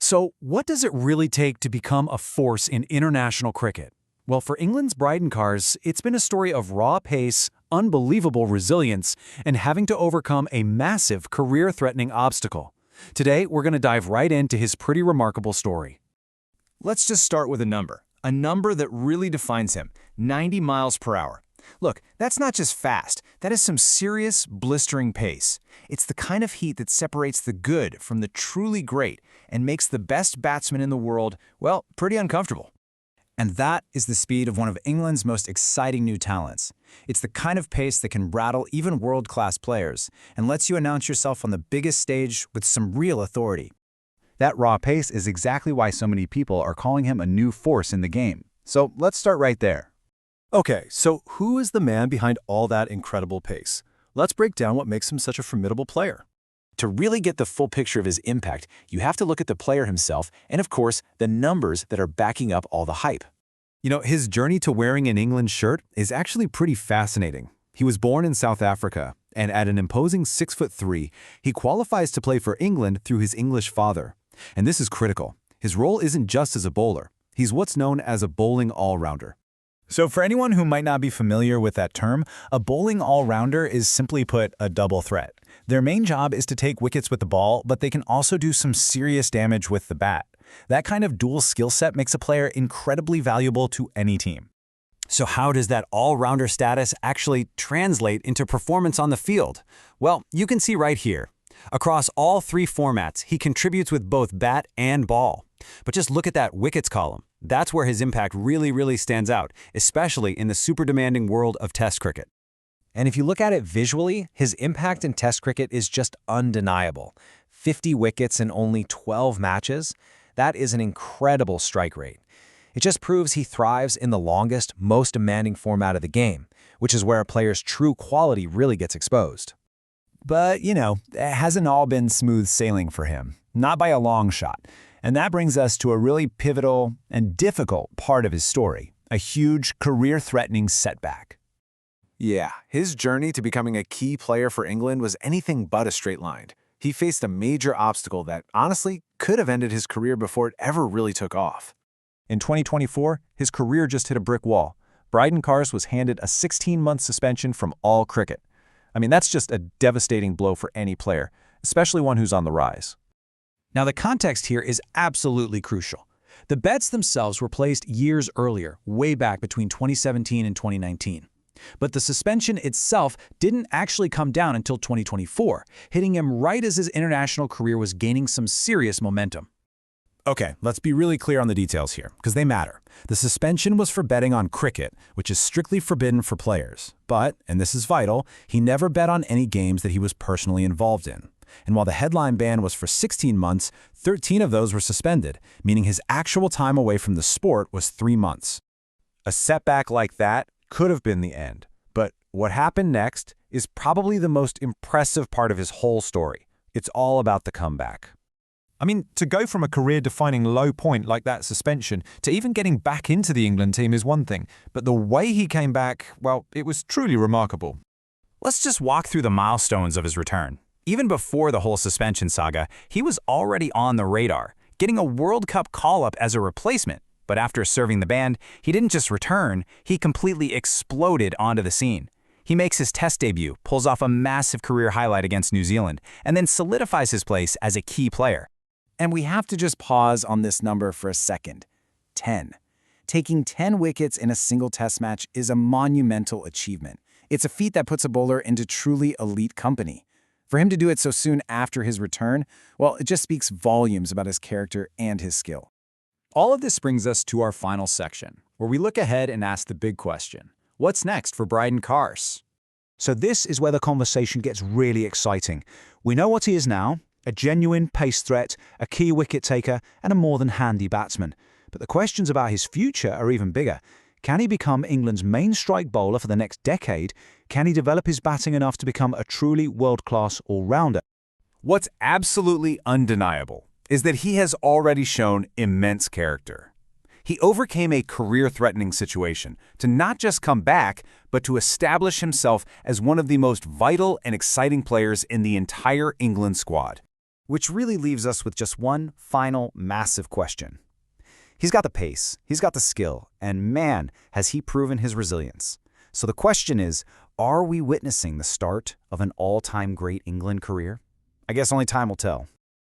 So, what does it really take to become a force in international cricket? Well, for England's Brydon Carse, it's been a story of raw pace, unbelievable resilience, and having to overcome a massive career-threatening obstacle. Today, we're going to dive right into his pretty remarkable story. Let's just start with a number that really defines him, 90 miles per hour. Look, that's not just fast, that is some serious, blistering pace. It's the kind of heat that separates the good from the truly great and makes the best batsman in the world, well, pretty uncomfortable. And that is the speed of one of England's most exciting new talents. It's the kind of pace that can rattle even world-class players and lets you announce yourself on the biggest stage with some real authority. That raw pace is exactly why so many people are calling him a new force in the game. So let's start right there. Okay, so who is the man behind all that incredible pace? Let's break down what makes him such a formidable player. To really get the full picture of his impact, you have to look at the player himself and, of course, the numbers that are backing up all the hype. You know, his journey to wearing an England shirt is actually pretty fascinating. He was born in South Africa, and at an imposing 6'3", he qualifies to play for England through his English father. And this is critical. His role isn't just as a bowler. He's what's known as a bowling all-rounder. So for anyone who might not be familiar with that term, a bowling all-rounder is simply put a double threat. Their main job is to take wickets with the ball, but they can also do some serious damage with the bat. That kind of dual skill set makes a player incredibly valuable to any team. So how does that all-rounder status actually translate into performance on the field? Well, you can see right here. Across all three formats, he contributes with both bat and ball. But just look at that wickets column. That's where his impact really stands out, especially in the super demanding world of Test cricket. And if you look at it visually, his impact in Test cricket is just undeniable. 50 wickets in only 12 matches. That is an incredible strike rate. It just proves he thrives in the longest, most demanding format of the game, which is where a player's true quality really gets exposed. But, you know, it hasn't all been smooth sailing for him, not by a long shot. And that brings us to a really pivotal and difficult part of his story, a huge career-threatening setback. Yeah, his journey to becoming a key player for England was anything but a straight line. He faced a major obstacle that, honestly, could have ended his career before it ever really took off. In 2024, his career just hit a brick wall. Brydon Carse was handed a 16-month suspension from all cricket. I mean, that's just a devastating blow for any player, especially one who's on the rise. Now, the context here is absolutely crucial. The bets themselves were placed years earlier, way back between 2017 and 2019. But the suspension itself didn't actually come down until 2024, hitting him right as his international career was gaining some serious momentum. Okay, let's be really clear on the details here, because they matter. The suspension was for betting on cricket, which is strictly forbidden for players. But, and this is vital, he never bet on any games that he was personally involved in. And while the headline ban was for 16 months, 13 of those were suspended, meaning his actual time away from the sport was 3 months. A setback like that could have been the end. But what happened next is probably the most impressive part of his whole story. It's all about the comeback. I mean, to go from a career-defining low point like that suspension to even getting back into the England team is one thing, but the way he came back, well, it was truly remarkable. Let's just walk through the milestones of his return. Even before the whole suspension saga, he was already on the radar, getting a World Cup call-up as a replacement. But after serving the ban, he didn't just return, he completely exploded onto the scene. He makes his Test debut, pulls off a massive career highlight against New Zealand, and then solidifies his place as a key player. And we have to just pause on this number for a second. 10. Taking 10 wickets in a single Test match is a monumental achievement. It's a feat that puts a bowler into truly elite company. For him to do it so soon after his return, well, it just speaks volumes about his character and his skill. All of this brings us to our final section, where we look ahead and ask the big question. What's next for Brydon Carse? So this is where the conversation gets really exciting. We know what he is now, a genuine pace threat, a key wicket taker, and a more than handy batsman. But the questions about his future are even bigger. Can he become England's main strike bowler for the next decade? Can he develop his batting enough to become a truly world-class all-rounder? What's absolutely undeniable is that he has already shown immense character. He overcame a career-threatening situation to not just come back, but to establish himself as one of the most vital and exciting players in the entire England squad. Which really leaves us with just one final massive question. He's got the pace, he's got the skill, and man, has he proven his resilience. So the question is, are we witnessing the start of an all-time great England career? I guess only time will tell.